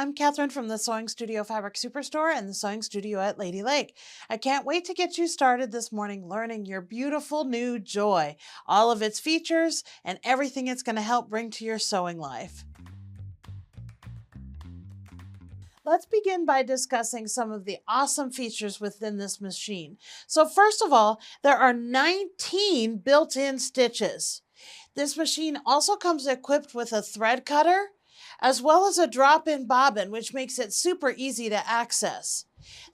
I'm Kathryn from the Sewing Studio Fabric Superstore and the Sewing Studio at Lady Lake. I can't wait to get you started this morning learning your beautiful new Joy, all of its features, and everything it's going to help bring to your sewing life. Let's begin by discussing some of the awesome features within this machine. So first of all, there are 19 built-in stitches. This machine also comes equipped with a thread cutter, as well as a drop-in bobbin, which makes it super easy to access.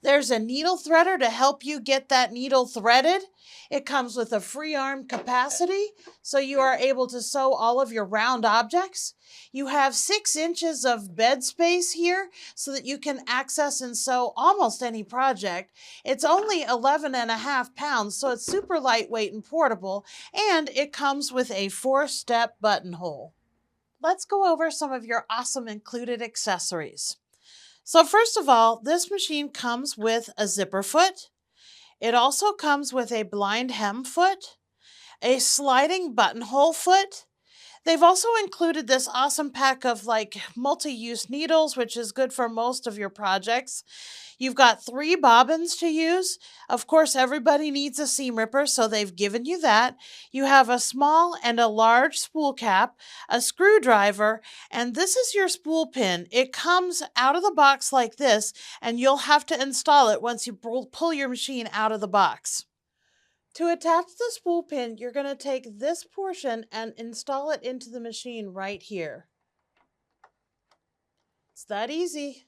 There's a needle threader to help you get that needle threaded. It comes with a free arm capacity, so you are able to sew all of your round objects. You have 6 inches of bed space here so that you can access and sew almost any project. It's only 11.5 pounds, so it's super lightweight and portable, and it comes with a 4-step buttonhole. Let's go over some of your awesome included accessories. So first of all, this machine comes with a zipper foot. It also comes with a blind hem foot, a sliding buttonhole foot. They've also included this awesome pack of multi-use needles, which is good for most of your projects. You've got 3 bobbins to use. Of course, everybody needs a seam ripper, so they've given you that. You have a small and a large spool cap, a screwdriver, and this is your spool pin. It comes out of the box like this, and you'll have to install it once you pull your machine out of the box. To attach the spool pin, you're going to take this portion and install it into the machine right here. It's that easy.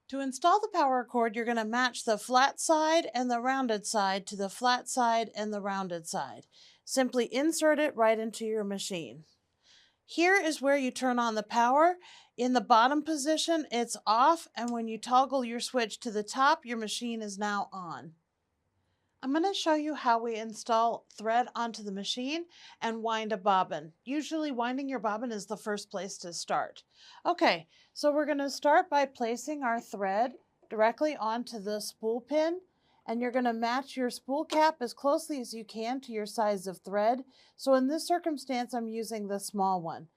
To install the power cord, you're going to match the flat side and the rounded side to the flat side and the rounded side. Simply insert it right into your machine. Here is where you turn on the power. In the bottom position, it's off, and when you toggle your switch to the top, your machine is now on. I'm going to show you how we install thread onto the machine and wind a bobbin. Usually winding your bobbin is the first place to start. Okay, so we're going to start by placing our thread directly onto the spool pin, and you're going to match your spool cap as closely as you can to your size of thread. So in this circumstance, I'm using the small one.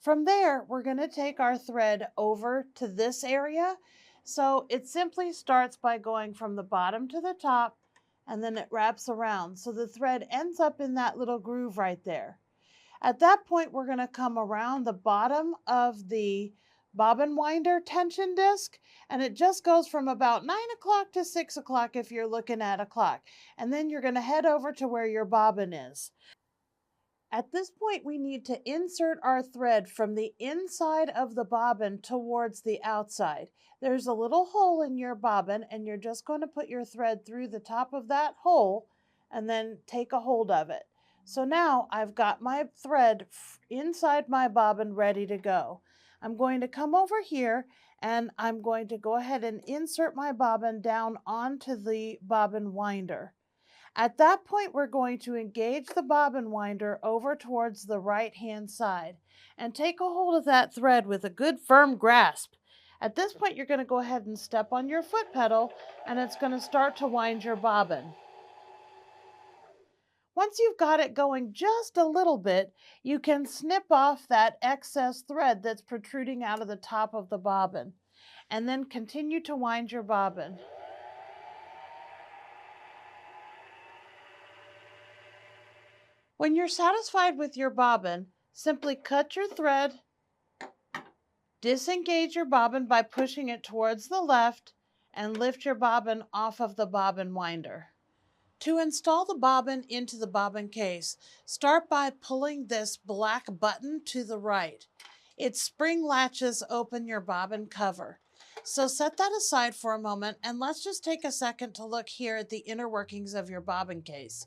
From there, we're going to take our thread over to this area. So it simply starts by going from the bottom to the top, and then it wraps around. So the thread ends up in that little groove right there. At that point, we're going to come around the bottom of the bobbin winder tension disc, and it just goes from about 9 o'clock to 6 o'clock if you're looking at a clock. And then you're going to head over to where your bobbin is. At this point, we need to insert our thread from the inside of the bobbin towards the outside. There's a little hole in your bobbin, and you're just going to put your thread through the top of that hole and then take a hold of it. So now I've got my thread inside my bobbin ready to go. I'm going to come over here and I'm going to go ahead and insert my bobbin down onto the bobbin winder. At that point, we're going to engage the bobbin winder over towards the right-hand side and take a hold of that thread with a good firm grasp. At this point, you're going to go ahead and step on your foot pedal, and it's going to start to wind your bobbin. Once you've got it going just a little bit, you can snip off that excess thread that's protruding out of the top of the bobbin, and then continue to wind your bobbin. When you're satisfied with your bobbin, simply cut your thread, disengage your bobbin by pushing it towards the left, and lift your bobbin off of the bobbin winder. To install the bobbin into the bobbin case, start by pulling this black button to the right. Its spring latches open your bobbin cover. So set that aside for a moment, and let's just take a second to look here at the inner workings of your bobbin case.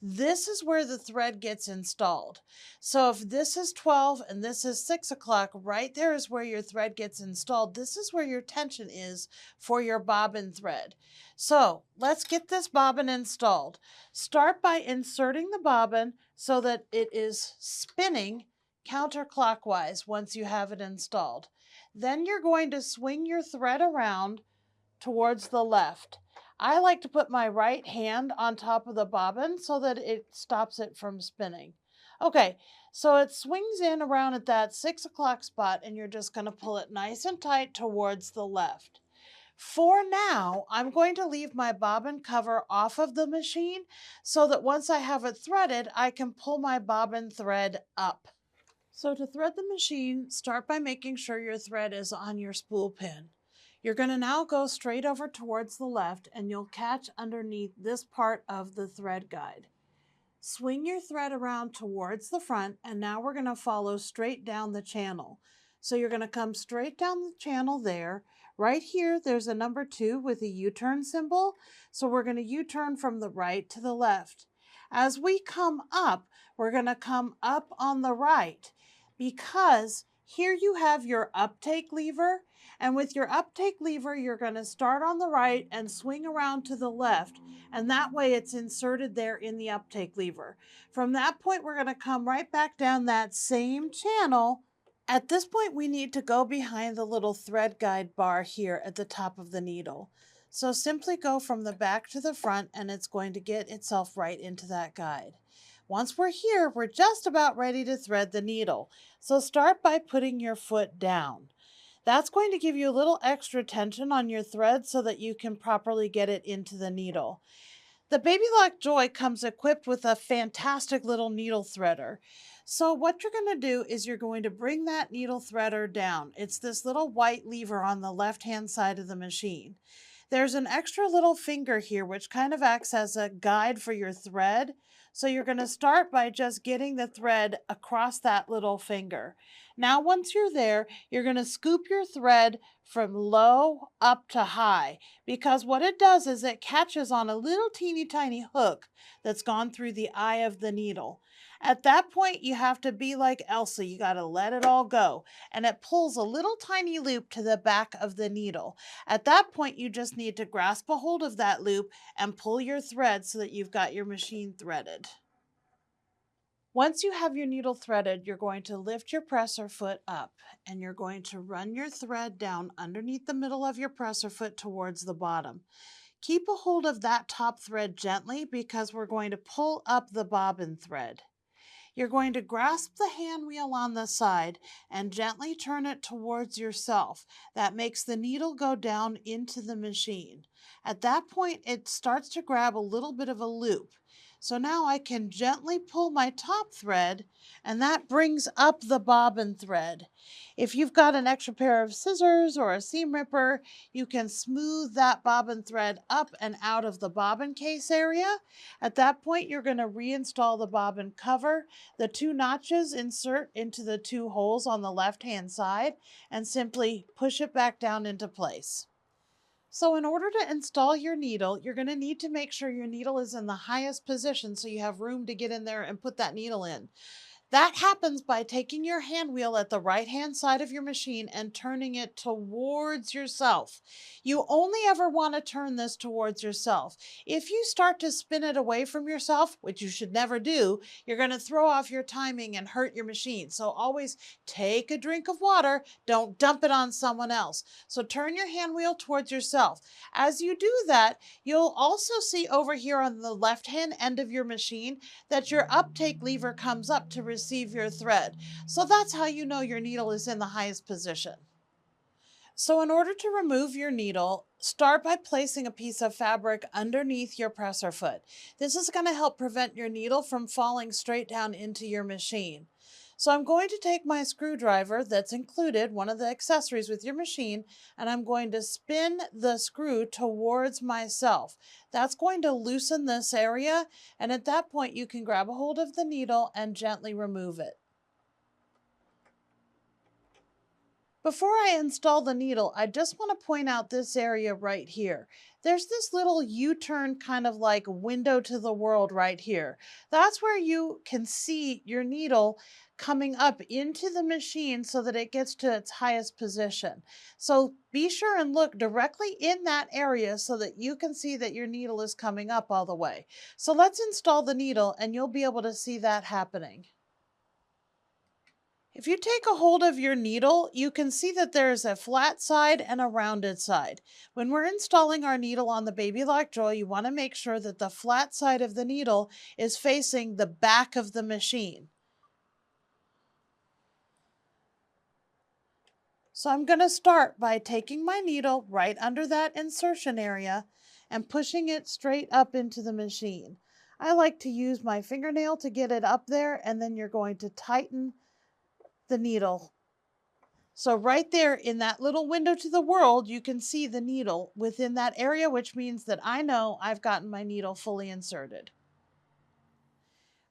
This is where the thread gets installed. So if this is 12 and this is 6 o'clock, right there is where your thread gets installed. This is where your tension is for your bobbin thread. So let's get this bobbin installed. Start by inserting the bobbin so that it is spinning counterclockwise once you have it installed. Then you're going to swing your thread around towards the left. I like to put my right hand on top of the bobbin so that it stops it from spinning. Okay, So it swings in around at that 6 o'clock spot, and you're just going to pull it nice and tight towards the left. For now, I'm going to leave my bobbin cover off of the machine so that once I have it threaded, I can pull my bobbin thread up. So to thread the machine, start by making sure your thread is on your spool pin. You're going to now go straight over towards the left, and you'll catch underneath this part of the thread guide. Swing your thread around towards the front, and now we're going to follow straight down the channel. So you're going to come straight down the channel there. Right here, there's a number 2 with a U-turn symbol. So we're going to U-turn from the right to the left. As we come up, we're going to come up on the right because here you have your uptake lever. And with your uptake lever, you're going to start on the right and swing around to the left. And that way it's inserted there in the uptake lever. From that point, we're going to come right back down that same channel. At this point, we need to go behind the little thread guide bar here at the top of the needle. So simply go from the back to the front, and it's going to get itself right into that guide. Once we're here, we're just about ready to thread the needle. So start by putting your foot down. That's going to give you a little extra tension on your thread so that you can properly get it into the needle. The BabyLock Joy comes equipped with a fantastic little needle threader. So what you're going to do is you're going to bring that needle threader down. It's this little white lever on the left-hand side of the machine. There's an extra little finger here which kind of acts as a guide for your thread. So you're going to start by just getting the thread across that little finger. Now once you're there, you're going to scoop your thread from low up to high, because what it does is it catches on a little teeny tiny hook that's gone through the eye of the needle. At that point, you have to be like Elsa. You got to let it all go, and it pulls a little tiny loop to the back of the needle. At that point, you just need to grasp a hold of that loop and pull your thread so that you've got your machine threaded. Once you have your needle threaded, you're going to lift your presser foot up, and you're going to run your thread down underneath the middle of your presser foot towards the bottom. Keep a hold of that top thread gently because we're going to pull up the bobbin thread. You're going to grasp the hand wheel on the side and gently turn it towards yourself. That makes the needle go down into the machine. At that point, it starts to grab a little bit of a loop. So now I can gently pull my top thread, and that brings up the bobbin thread. If you've got an extra pair of scissors or a seam ripper, you can smooth that bobbin thread up and out of the bobbin case area. At that point, you're going to reinstall the bobbin cover. The 2 notches insert into the 2 holes on the left-hand side and simply push it back down into place. So in order to install your needle, you're going to need to make sure your needle is in the highest position so you have room to get in there and put that needle in. That happens by taking your hand wheel at the right-hand side of your machine and turning it towards yourself. You only ever want to turn this towards yourself. If you start to spin it away from yourself, which you should never do, you're going to throw off your timing and hurt your machine. So always take a drink of water. Don't dump it on someone else. So turn your hand wheel towards yourself. As you do that, you'll also see over here on the left-hand end of your machine that your uptake lever comes up to receive your thread. So that's how you know your needle is in the highest position. So in order to remove your needle, start by placing a piece of fabric underneath your presser foot. This is going to help prevent your needle from falling straight down into your machine. So I'm going to take my screwdriver that's included, one of the accessories with your machine, and I'm going to spin the screw towards myself. That's going to loosen this area, and at that point you can grab a hold of the needle and gently remove it. Before I install the needle, I just want to point out this area right here. There's this little U-turn kind of like window to the world right here. That's where you can see your needle coming up into the machine so that it gets to its highest position. So be sure and look directly in that area so that you can see that your needle is coming up all the way. So let's install the needle and you'll be able to see that happening. If you take a hold of your needle, you can see that there's a flat side and a rounded side. When we're installing our needle on the BabyLock Joy, you want to make sure that the flat side of the needle is facing the back of the machine. So I'm going to start by taking my needle right under that insertion area and pushing it straight up into the machine. I like to use my fingernail to get it up there, and then you're going to tighten the needle. So right there in that little window to the world, you can see the needle within that area, which means that I know I've gotten my needle fully inserted.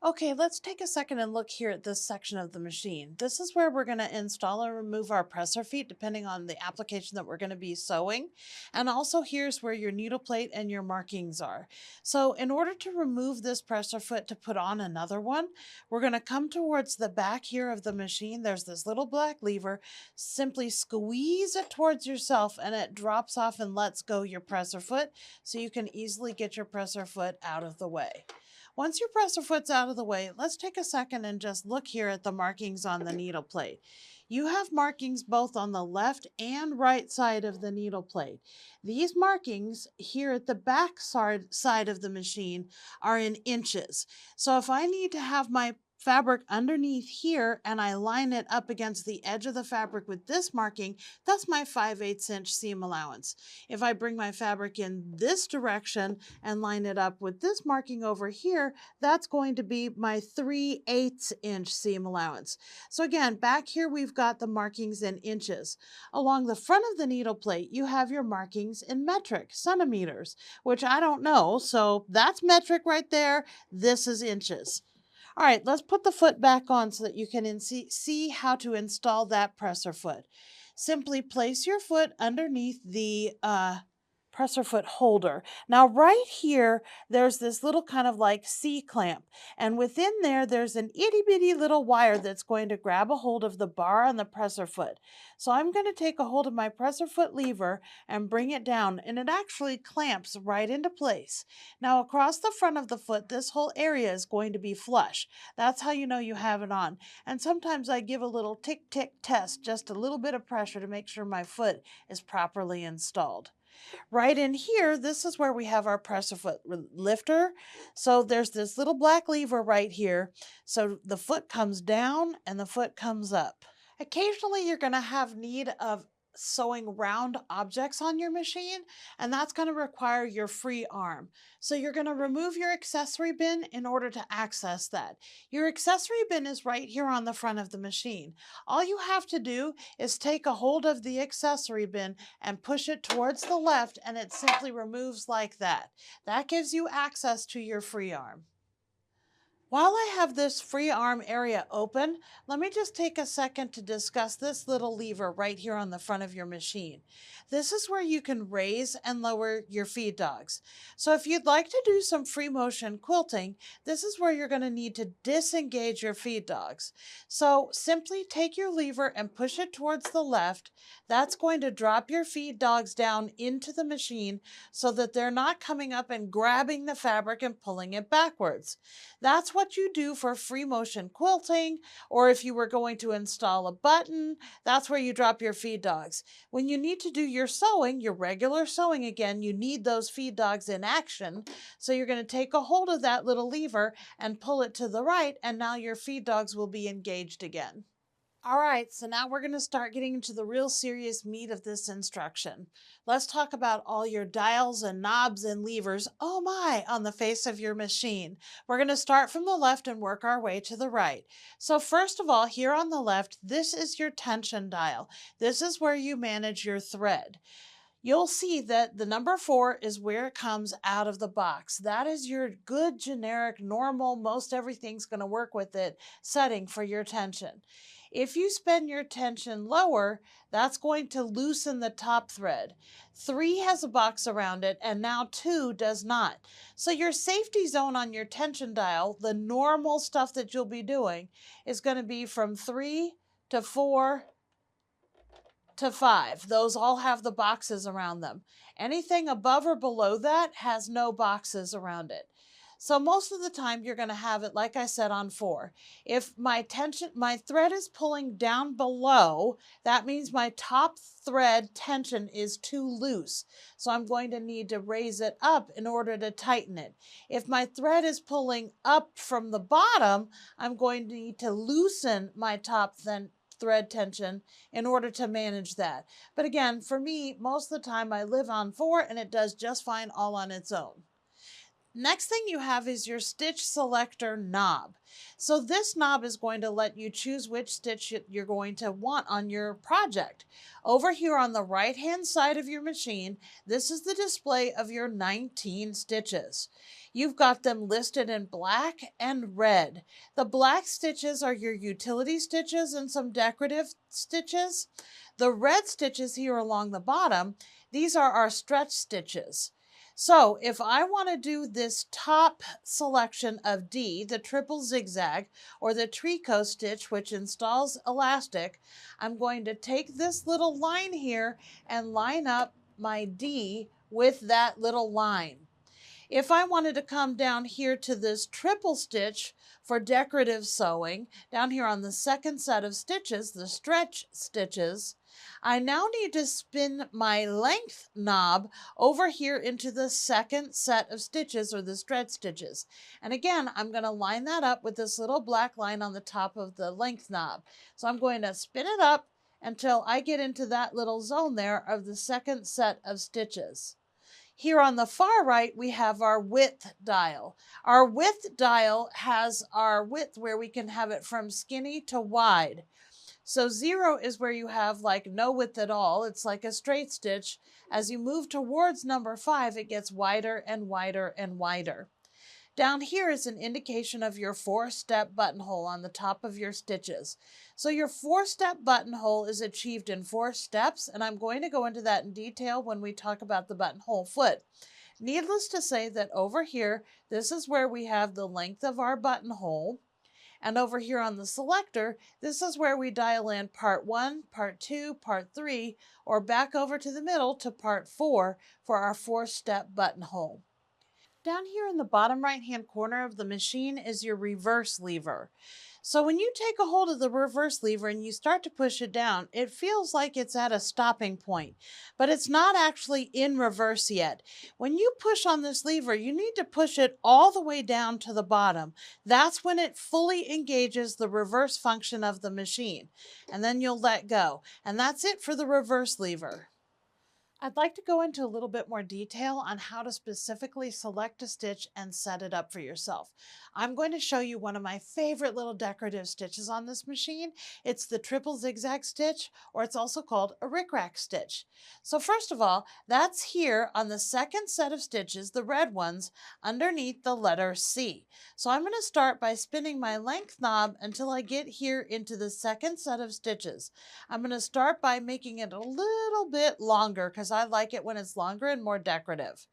Okay, let's take a second and look here at this section of the machine. This is where we're going to install and remove our presser feet depending on the application that we're going to be sewing. And also here's where your needle plate and your markings are. So in order to remove this presser foot to put on another one, we're going to come towards the back here of the machine. There's this little black lever. Simply squeeze it towards yourself and it drops off and lets go your presser foot so you can easily get your presser foot out of the way. Once your presser foot's out of the way, let's take a second and just look here at the markings on the needle plate. You have markings both on the left and right side of the needle plate. These markings here at the back side of the machine are in inches. So if I need to have my fabric underneath here and I line it up against the edge of the fabric with this marking, that's my 5/8 inch seam allowance. If I bring my fabric in this direction and line it up with this marking over here, that's going to be my 3/8 inch seam allowance. So again, back here we've got the markings in inches. Along the front of the needle plate, you have your markings in metric, centimeters, which I don't know, so that's metric right there. This is inches. All right, let's put the foot back on so that you can see how to install that presser foot. Simply place your foot underneath the presser foot holder. Now right here, there's this little kind of like C-clamp, and within there, there's an itty bitty little wire that's going to grab a hold of the bar on the presser foot. So I'm going to take a hold of my presser foot lever and bring it down, and it actually clamps right into place. Now across the front of the foot, this whole area is going to be flush. That's how you know you have it on. And sometimes I give a little tick-tick test, just a little bit of pressure to make sure my foot is properly installed. Right in here, this is where we have our presser foot lifter. So there's this little black lever right here. So the foot comes down and the foot comes up. Occasionally you're going to have need of sewing round objects on your machine, and that's going to require your free arm. So you're going to remove your accessory bin in order to access that. Your accessory bin is right here on the front of the machine. All you have to do is take a hold of the accessory bin and push it towards the left, and it simply removes like that. That gives you access to your free arm. While I have this free arm area open, let me just take a second to discuss this little lever right here on the front of your machine. This is where you can raise and lower your feed dogs. So if you'd like to do some free motion quilting, this is where you're going to need to disengage your feed dogs. So simply take your lever and push it towards the left. That's going to drop your feed dogs down into the machine so that they're not coming up and grabbing the fabric and pulling it backwards. That's what you do for free motion quilting, or if you were going to install a button, that's where you drop your feed dogs. When you need to do your sewing, your regular sewing again, you need those feed dogs in action. So you're going to take a hold of that little lever and pull it to the right, and now your feed dogs will be engaged again. All right, so now we're going to start getting into the real serious meat of this instruction. Let's talk about all your dials and knobs and levers, oh my, on the face of your machine. We're going to start from the left and work our way to the right. So first of all, here on the left, this is your tension dial. This is where you manage your thread. You'll see that the number 4 is where it comes out of the box. That is your good, generic, normal, most everything's going to work with it setting for your tension. If you spin your tension lower, that's going to loosen the top thread. 3 has a box around it, and now 2 does not. So your safety zone on your tension dial, the normal stuff that you'll be doing, is going to be from 3 to 4 to 5. Those all have the boxes around them. Anything above or below that has no boxes around it. So most of the time you're going to have it, like I said, on 4. If my thread is pulling down below, that means my top thread tension is too loose. So I'm going to need to raise it up in order to tighten it. If my thread is pulling up from the bottom, I'm going to need to loosen my top thread tension in order to manage that. But again, for me, most of the time I live on 4 and it does just fine all on its own. Next thing you have is your stitch selector knob. So this knob is going to let you choose which stitch you're going to want on your project. Over here on the right hand side of your machine, this is the display of your 19 stitches. You've got them listed in black and red. The black stitches are your utility stitches and some decorative stitches. The red stitches here along the bottom, these are our stretch stitches. So if I want to do this top selection of D, the triple zigzag, or the tricot stitch, which installs elastic, I'm going to take this little line here and line up my D with that little line. If I wanted to come down here to this triple stitch for decorative sewing, down here on the second set of stitches, the stretch stitches, I now need to spin my length knob over here into the second set of stitches, or the stretch stitches. And again, I'm going to line that up with this little black line on the top of the length knob. So I'm going to spin it up until I get into that little zone there of the second set of stitches. Here on the far right, we have our width dial. Our width dial has our width where we can have it from skinny to wide. So 0 is where you have like no width at all. It's like a straight stitch. As you move towards number 5, it gets wider and wider and wider. Down here is an indication of your 4-step buttonhole on the top of your stitches. So your 4-step buttonhole is achieved in 4 steps, and I'm going to go into that in detail when we talk about the buttonhole foot. Needless to say that over here, this is where we have the length of our buttonhole. And over here on the selector, this is where we dial in part 1, part 2, part 3, or back over to the middle to part 4 for our 4-step buttonhole. Down here in the bottom right-hand corner of the machine is your reverse lever. So when you take a hold of the reverse lever and you start to push it down, it feels like it's at a stopping point, but it's not actually in reverse yet. When you push on this lever, you need to push it all the way down to the bottom. That's when it fully engages the reverse function of the machine, and then you'll let go. And that's it for the reverse lever. I'd like to go into a little bit more detail on how to specifically select a stitch and set it up for yourself. I'm going to show you one of my favorite little decorative stitches on this machine. It's the triple zigzag stitch, or it's also called a rickrack stitch. So first of all, that's here on the second set of stitches, the red ones, underneath the letter C. So I'm going to start by spinning my length knob until I get here into the second set of stitches. I'm going to start by making it a little bit longer because I like it when it's longer and more decorative.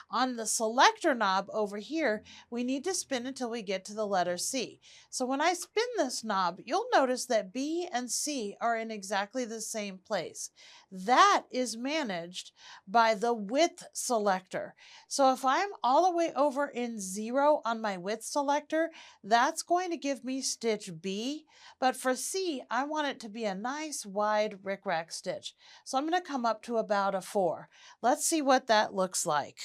On the selector knob over here, we need to spin until we get to the letter C. So when I spin this knob, you'll notice that B and C are in exactly the same place. That is managed by the width selector. So if I'm all the way over in 0 on my width selector, that's going to give me stitch B. But for C, I want it to be a nice wide rickrack stitch. So I'm going to come up to about a 4. Let's see what that looks like.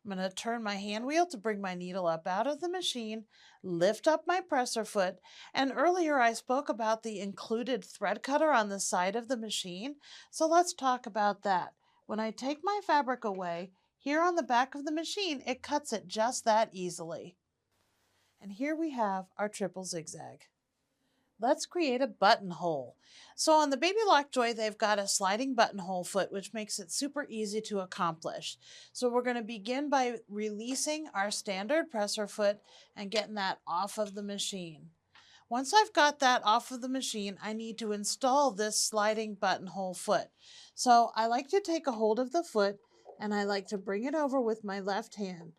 I'm going to turn my hand wheel to bring my needle up out of the machine, lift up my presser foot, and earlier I spoke about the included thread cutter on the side of the machine, so let's talk about that. When I take my fabric away, here on the back of the machine, it cuts it just that easily. And here we have our triple zigzag. Let's create a buttonhole. So on the BabyLock Joy, they've got a sliding buttonhole foot, which makes it super easy to accomplish. So we're going to begin by releasing our standard presser foot and getting that off of the machine. Once I've got that off of the machine, I need to install this sliding buttonhole foot. So I like to take a hold of the foot and I like to bring it over with my left hand.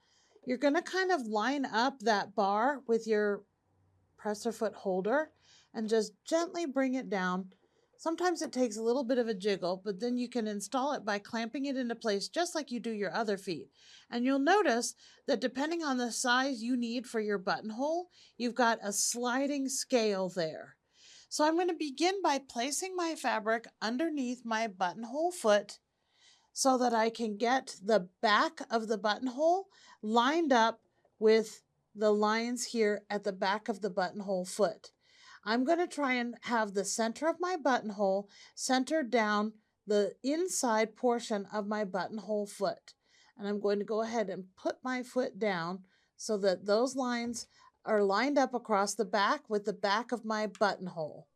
You're going to kind of line up that bar with your presser foot holder and just gently bring it down. Sometimes it takes a little bit of a jiggle, but then you can install it by clamping it into place just like you do your other feet. And you'll notice that depending on the size you need for your buttonhole, you've got a sliding scale there. So I'm going to begin by placing my fabric underneath my buttonhole foot so that I can get the back of the buttonhole lined up with the lines here at the back of the buttonhole foot. I'm going to try and have the center of my buttonhole centered down the inside portion of my buttonhole foot. And I'm going to go ahead and put my foot down so that those lines are lined up across the back with the back of my buttonhole.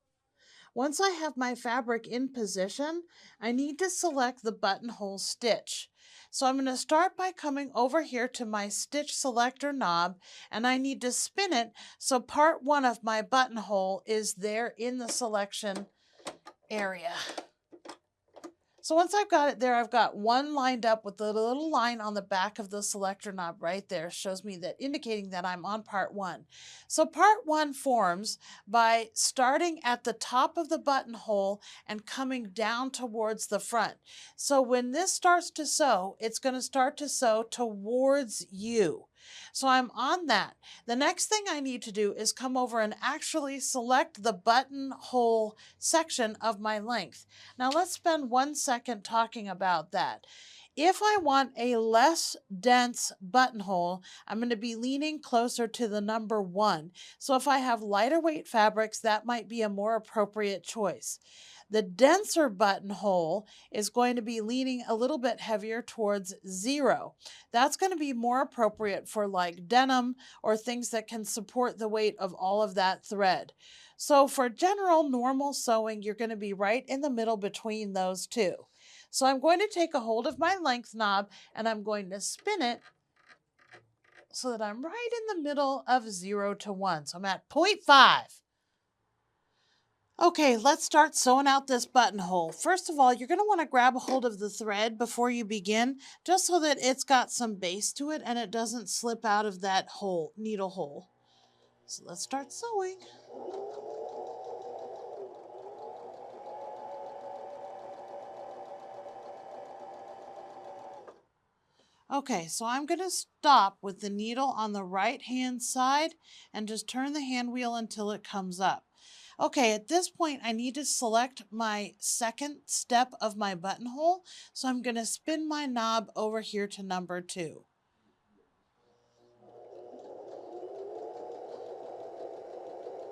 Once I have my fabric in position, I need to select the buttonhole stitch. So I'm going to start by coming over here to my stitch selector knob, and I need to spin it so part one of my buttonhole is there in the selection area. So once I've got it there, I've got one lined up with the little line on the back of the selector knob right there, shows me that, indicating that I'm on part one. So part one forms by starting at the top of the buttonhole and coming down towards the front. So when this starts to sew, it's going to start to sew towards you. So I'm on that. The next thing I need to do is come over and actually select the buttonhole section of my length. Now let's spend 1 second talking about that. If I want a less dense buttonhole, I'm going to be leaning closer to the number 1. So if I have lighter weight fabrics, that might be a more appropriate choice. The denser buttonhole is going to be leaning a little bit heavier towards 0. That's going to be more appropriate for like denim or things that can support the weight of all of that thread. So for general normal sewing, you're going to be right in the middle between those two. So I'm going to take a hold of my length knob and I'm going to spin it so that I'm right in the middle of 0 to 1. So I'm at 0.5. Okay, let's start sewing out this buttonhole. First of all, you're going to want to grab a hold of the thread before you begin, just so that it's got some base to it and it doesn't slip out of that hole, needle hole. So let's start sewing. Okay, so I'm going to stop with the needle on the right hand side and just turn the hand wheel until it comes up. Okay, at this point I need to select my second step of my buttonhole, so I'm going to spin my knob over here to number 2.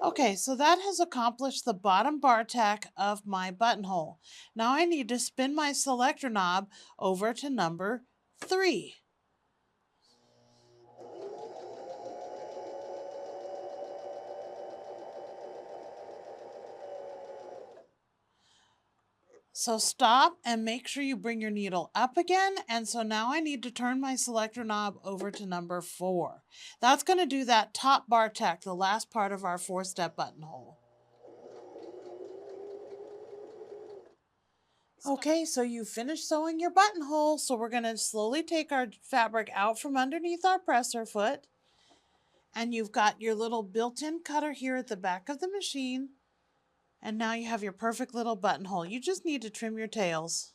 Okay, so that has accomplished the bottom bar tack of my buttonhole. Now I need to spin my selector knob over to number 3. So stop and make sure you bring your needle up again. And so now I need to turn my selector knob over to number 4. That's going to do that top bar tack, the last part of our 4-step buttonhole. Okay, so you finished sewing your buttonhole. So we're going to slowly take our fabric out from underneath our presser foot. And you've got your little built-in cutter here at the back of the machine. And now you have your perfect little buttonhole. You just need to trim your tails.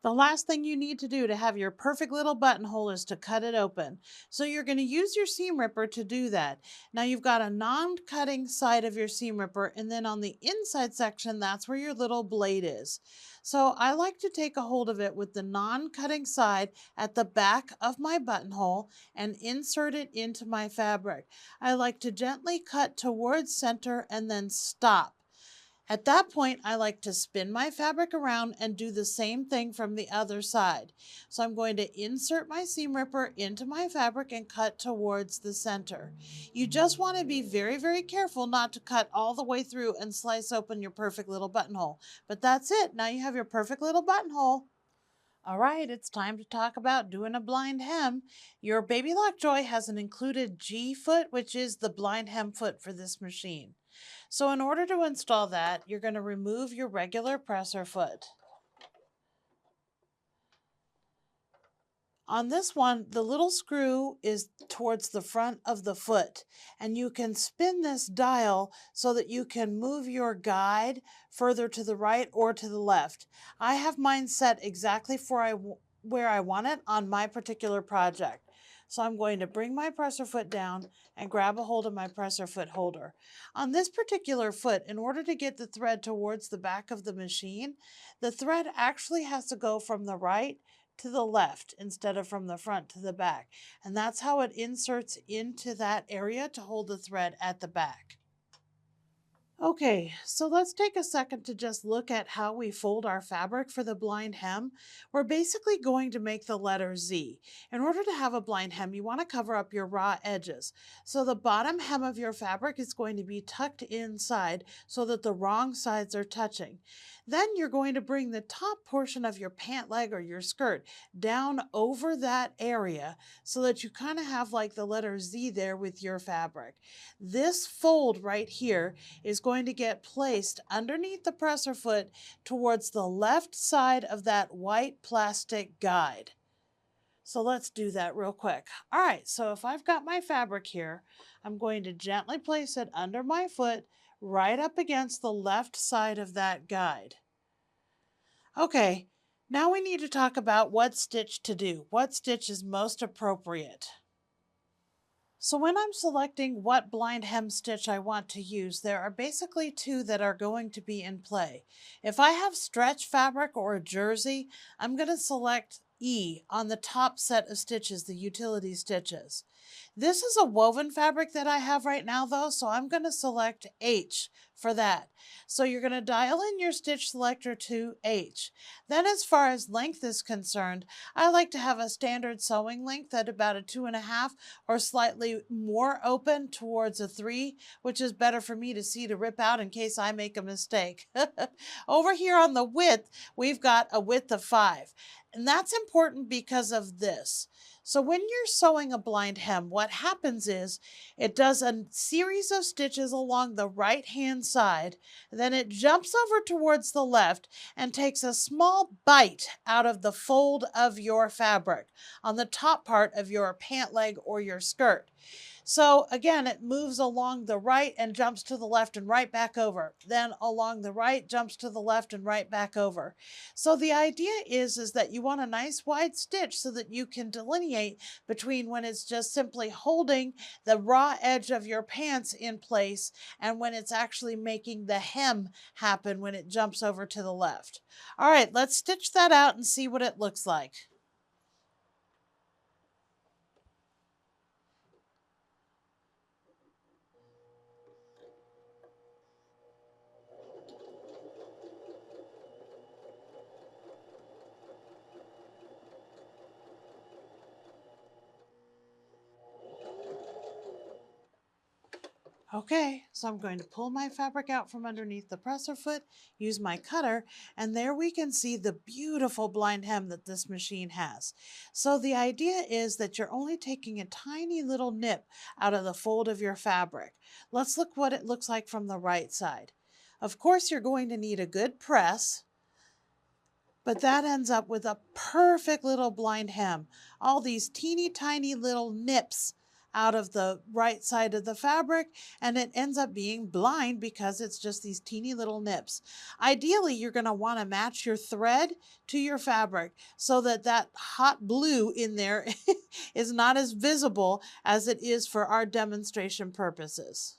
The last thing you need to do to have your perfect little buttonhole is to cut it open. So you're going to use your seam ripper to do that. Now you've got a non-cutting side of your seam ripper, and then on the inside section, that's where your little blade is. So I like to take a hold of it with the non-cutting side at the back of my buttonhole and insert it into my fabric. I like to gently cut towards center and then stop. At that point, I like to spin my fabric around and do the same thing from the other side. So I'm going to insert my seam ripper into my fabric and cut towards the center. You just want to be very, very careful not to cut all the way through and slice open your perfect little buttonhole. But that's it. Now you have your perfect little buttonhole. All right, it's time to talk about doing a blind hem. Your BabyLock Joy has an included G foot, which is the blind hem foot for this machine. So in order to install that, you're going to remove your regular presser foot. On this one, the little screw is towards the front of the foot, and you can spin this dial so that you can move your guide further to the right or to the left. I have mine set exactly for where I want it on my particular project. So I'm going to bring my presser foot down and grab a hold of my presser foot holder. On this particular foot, in order to get the thread towards the back of the machine, the thread actually has to go from the right to the left instead of from the front to the back. And that's how it inserts into that area to hold the thread at the back. Okay, so let's take a second to just look at how we fold our fabric for the blind hem. We're basically going to make the letter Z. In order to have a blind hem, you want to cover up your raw edges. So the bottom hem of your fabric is going to be tucked inside so that the wrong sides are touching. Then you're going to bring the top portion of your pant leg or your skirt down over that area so that you kind of have like the letter Z there with your fabric. This fold right here is going to get placed underneath the presser foot towards the left side of that white plastic guide. So let's do that real quick. All right, so if I've got my fabric here, I'm going to gently place it under my foot right up against the left side of that guide. Okay, now we need to talk about what stitch to do. What stitch is most appropriate? So when I'm selecting what blind hem stitch I want to use, there are basically two that are going to be in play. If I have stretch fabric or a jersey, I'm going to select E on the top set of stitches, the utility stitches. This is a woven fabric that I have right now though, so I'm going to select H for that. So you're going to dial in your stitch selector to H. Then as far as length is concerned, I like to have a standard sewing length at about a 2.5 or slightly more open towards a 3, which is better for me to see to rip out in case I make a mistake. Over here on the width, we've got a width of 5. And that's important because of this. So when you're sewing a blind hem, what happens is it does a series of stitches along the right hand side, then it jumps over towards the left and takes a small bite out of the fold of your fabric on the top part of your pant leg or your skirt. So again, it moves along the right and jumps to the left and right back over. Then along the right, jumps to the left and right back over. So the idea is that you want a nice wide stitch so that you can delineate between when it's just simply holding the raw edge of your pants in place and when it's actually making the hem happen when it jumps over to the left. All right, let's stitch that out and see what it looks like. Okay, so I'm going to pull my fabric out from underneath the presser foot, use my cutter, and there we can see the beautiful blind hem that this machine has. So the idea is that you're only taking a tiny little nip out of the fold of your fabric. Let's look what it looks like from the right side. Of course, you're going to need a good press, but that ends up with a perfect little blind hem. All these teeny tiny little nips out of the right side of the fabric, and it ends up being blind because it's just these teeny little nips. Ideally, you're going to want to match your thread to your fabric so that that hot blue in there is not as visible as it is for our demonstration purposes.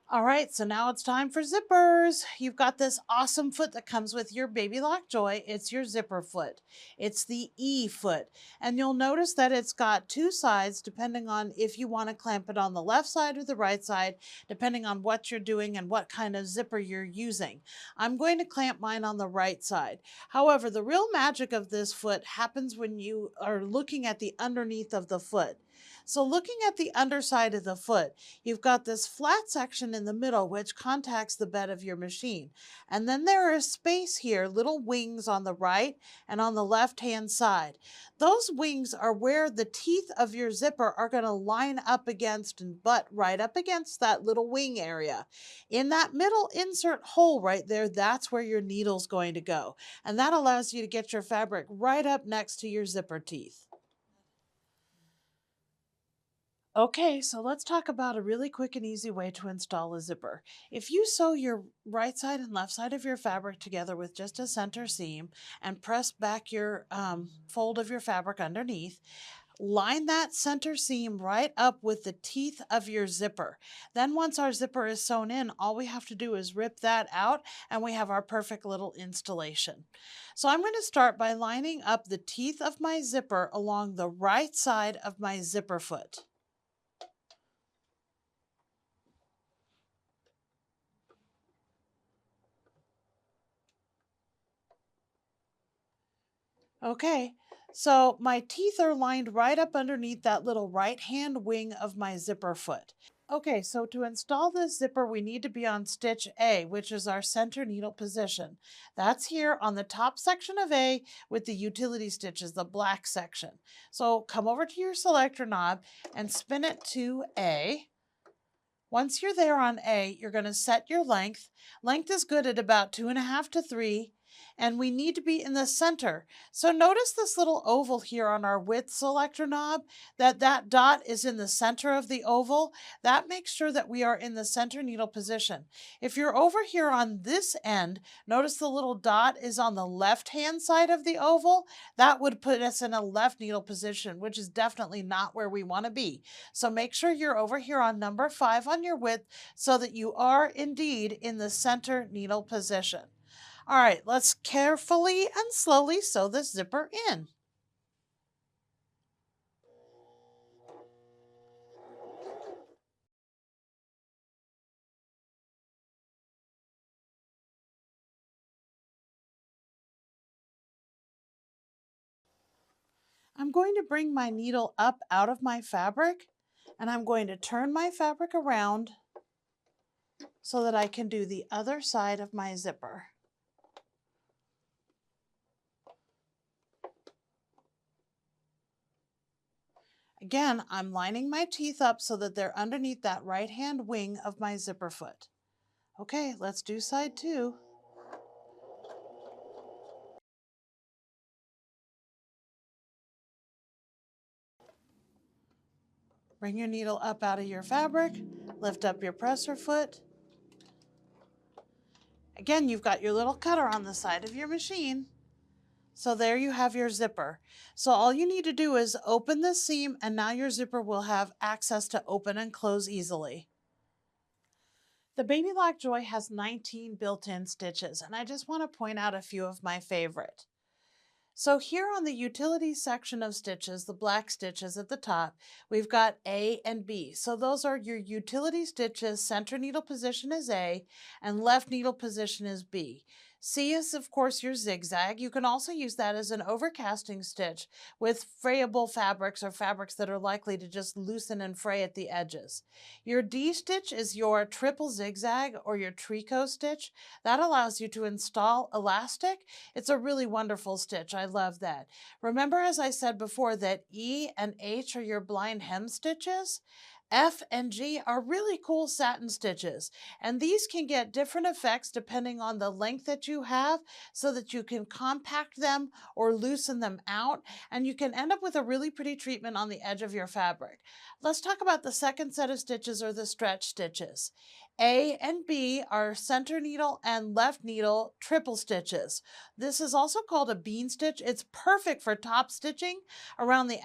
All right, so now it's time for zippers. You've got this awesome foot that comes with your BabyLock Joy. It's your zipper foot. It's the E foot. And you'll notice that it's got two sides depending on if you want to clamp it on the left side or the right side, depending on what you're doing and what kind of zipper you're using. I'm going to clamp mine on the right side. However, the real magic of this foot happens when you are looking at the underneath of the foot. So looking at the underside of the foot, you've got this flat section in the middle which contacts the bed of your machine. And then there is space here, little wings on the right and on the left-hand side. Those wings are where the teeth of your zipper are going to line up against and butt right up against that little wing area. In that middle insert hole right there, that's where your needle's going to go. And that allows you to get your fabric right up next to your zipper teeth. Okay, so let's talk about a really quick and easy way to install a zipper. If you sew your right side and left side of your fabric together with just a center seam and press back your fold of your fabric underneath, line that center seam right up with the teeth of your zipper. Then once our zipper is sewn in, all we have to do is rip that out and we have our perfect little installation. So I'm going to start by lining up the teeth of my zipper along the right side of my zipper foot. Okay, so my teeth are lined right up underneath that little right hand wing of my zipper foot. Okay, so to install this zipper, we need to be on stitch A, which is our center needle position. That's here on the top section of A with the utility stitches, the black section. So come over to your selector knob and spin it to A. Once you're there on A, you're going to set your length. Length is good at about 2.5 to 3. And we need to be in the center. So notice this little oval here on our width selector knob, that dot is in the center of the oval. That makes sure that we are in the center needle position. If you're over here on this end, notice the little dot is on the left-hand side of the oval. That would put us in a left needle position, which is definitely not where we want to be. So make sure you're over here on number 5 on your width so that you are indeed in the center needle position. All right, let's carefully and slowly sew this zipper in. I'm going to bring my needle up out of my fabric, and I'm going to turn my fabric around so that I can do the other side of my zipper. Again, I'm lining my teeth up so that they're underneath that right-hand wing of my zipper foot. Okay, let's do side 2. Bring your needle up out of your fabric, lift up your presser foot. Again, you've got your little cutter on the side of your machine. So there you have your zipper. So all you need to do is open the seam and now your zipper will have access to open and close easily. The BabyLock Joy has 19 built-in stitches, and I just want to point out a few of my favorite. So here on the utility section of stitches, the black stitches at the top, we've got A and B. So those are your utility stitches. Center needle position is A and left needle position is B. C is, of course, your zigzag. You can also use that as an overcasting stitch with frayable fabrics or fabrics that are likely to just loosen and fray at the edges. Your D stitch is your triple zigzag or your tricot stitch. That allows you to install elastic. It's a really wonderful stitch. I love that. Remember, as I said before, that E and H are your blind hem stitches. F and G are really cool satin stitches, and these can get different effects depending on the length that you have so that you can compact them or loosen them out, and you can end up with a really pretty treatment on the edge of your fabric. Let's talk about the second set of stitches, or the stretch stitches. A and B are center needle and left needle triple stitches. This is also called a bean stitch. It's perfect for top stitching around the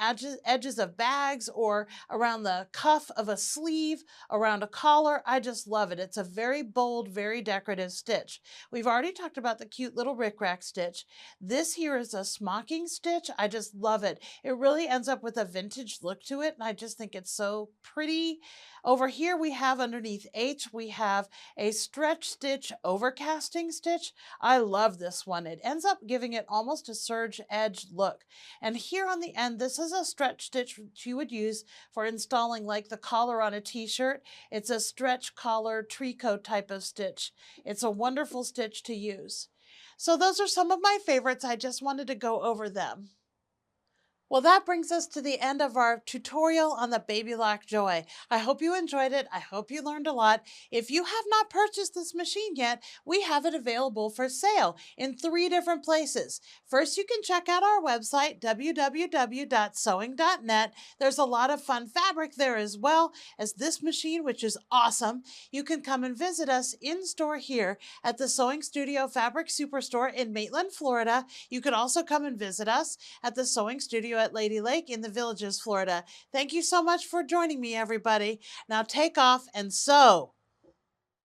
edges of bags or around the cuff of a sleeve, around a collar. I just love it. It's a very bold, very decorative stitch. We've already talked about the cute little rickrack stitch. This here is a smocking stitch. I just love it. It really ends up with a vintage look to it, and I just think it's so pretty. Over here we have underneath H, we have a stretch stitch overcasting stitch. I love this one. It ends up giving it almost a serge edge look. And here on the end, this is a stretch stitch that you would use for installing like the collar on a t-shirt. It's a stretch collar tricot type of stitch. It's a wonderful stitch to use. So those are some of my favorites. I just wanted to go over them. Well, that brings us to the end of our tutorial on the BabyLock Joy. I hope you enjoyed it. I hope you learned a lot. If you have not purchased this machine yet, we have it available for sale in 3 different places. First, you can check out our website, www.sewing.net. There's a lot of fun fabric there as well as this machine, which is awesome. You can come and visit us in store here at the Sewing Studio Fabric Superstore in Maitland, Florida. You can also come and visit us at the Sewing Studio at Lady Lake in the Villages, Florida. Thank you so much for joining me, everybody. Now take off and sew.